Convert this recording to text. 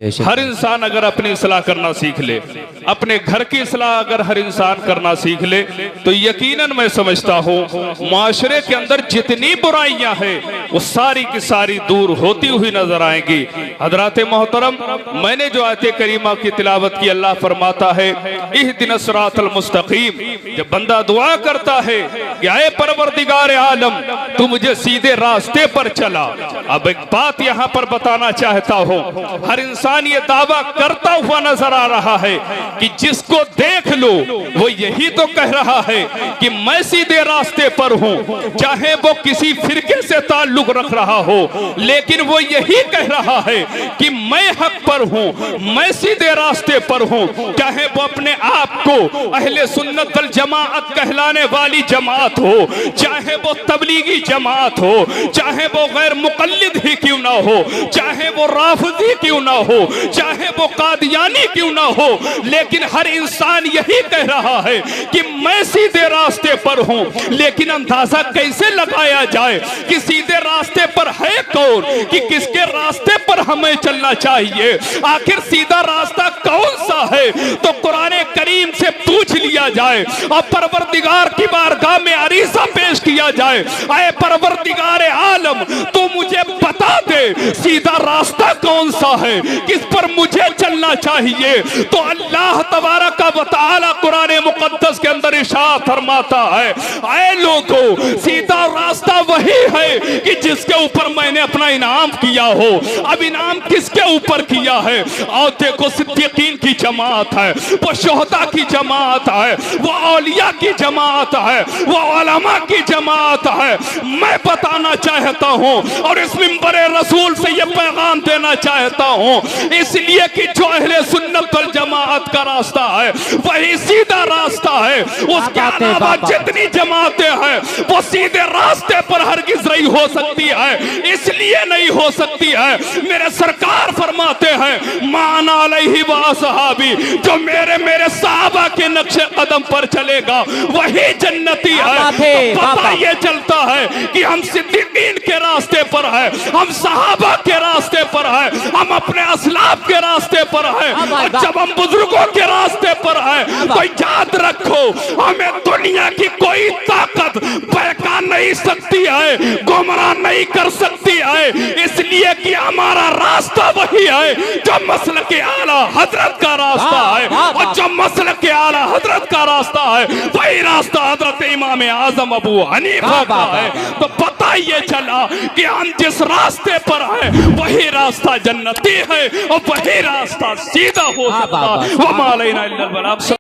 ہر انسان اگر اپنی اصلاح کرنا سیکھ لے، اپنے گھر کی اصلاح اگر ہر انسان کرنا سیکھ لے تو یقیناً میں سمجھتا ہوں معاشرے کے اندر جتنی برائیاں ہیں وہ ساری کی ساری دور ہوتی ہوئی نظر آئیں گی۔ حضرات محترم، میں نے جو آیت کریمہ کی تلاوت کی، اللہ فرماتا ہے اہدنا الصراط المستقیم۔ جب بندہ دعا کرتا ہے کہ اے پروردگار عالم تو مجھے سیدھے راستے پر چلا، اب ایک بات یہاں پر بتانا چاہتا ہوں، ہر انسان یہ دعویٰ کرتا ہوا نظر آ رہا ہے کہ جس کو دیکھ لو وہ یہی تو کہہ رہا ہے کہ میں سیدھے راستے پر ہوں، چاہے وہ کسی فرقے سے تعلق رکھ رہا ہو، لیکن وہ یہی کہہ رہا ہے کہ میں حق پر ہوں، میں سیدھے راستے پر ہوں، چاہے وہ اپنے آپ کو اہل سنت والجماعت کہلانے والی جماعت ہو، چاہے وہ تبلیغی جماعت ہو، چاہے وہ غیر مقلد ہی کیوں نہ ہو، چاہے وہ رافضی کیوں نہ ہو، چاہے وہ قادیانی کیوں نہ ہو، لیکن ہر انسان یہی کہہ رہا ہے کہ میں سیدھے راستے پر ہوں۔ لیکن اندازہ کیسے لگایا جائے کہ سیدھے راستے پر ہے کون، کہ کس کے راستے پر ہمیں چلنا چاہیے، آخر سیدھا راستہ کون سا ہے؟ تو قرآن کریم سے پوچھ لیا جائے اور پروردگار کی بارگاہ میں عریضہ پیش کیا جائے، اے پروردگار عالم تو مجھے بتا دے سیدھا راستہ کون سا ہے، کس پر مجھے چلنا چاہیے۔ تو اللہ تبارک و تعالی قرآن مقدس کے اندر ارشاد فرماتا ہے اے لوگو سیدھا راستہ وہی ہے کہ جس کے اوپر میں نے اپنا انعام کیا ہو۔ اب انعام کس کے اوپر کیا ہے؟ اور دیکھو صدیقین کی جماعت ہے، وہ شہداء کی جماعت ہے، وہ اولیاء کی جماعت ہے، وہ علماء کی جماعت ہے۔ میں بتانا چاہتا ہوں اور اس منبر رسول سے یہ پیغام دینا چاہتا ہوں، اس لیے کہ جو اہل سنت والجماعت کا راستہ ہے وہی سیدھا راستہ ہے۔ اس کے علاوہ جتنی جماعتیں ہیں وہ سیدھے راستے پر ہرگز نہیں ہو سکتی ہے، اس لیے نہیں ہو سکتی ہے، میرے سرکار فرماتے ہیں مان علیہ واصحابی، جو میرے صحابہ کے نقش قدم پر چلے گا وہی جنتی ہے۔ تو پتہ یہ چلتا ہے کہ ہم صدیقین کے راستے پر ہیں، ہم صحابہ کے راستے پر ہیں، ہم اپنے اسلاف کے راستے پر ہیں، اور جب ہم بزرگوں کے راستے پر ہیں تو یاد رکھو ہمیں دنیا کی کوئی طاقت بہکا نہیں سکتی ہے، گمراہ نہیں کر سکتی ہے، اس لیے کہ ہمارا راستہ وہی ہے جو مسلک اعلیٰ حضرت کا راستہ ہے، اور جو مسلک اعلیٰ حضرت کا راستہ ہے وہی راستہ حضرت امام اعظم ابو حنیفہ کا ہے۔ تو پتہ یہ چلا کہ ہم جس راستے پر ہیں وہی راستہ جنتی ہے اور وہی راستہ سیدھا ہو سکتا ہے۔ وَمَا عَلَيْنَا إِلَّا الْبَلَاغُ۔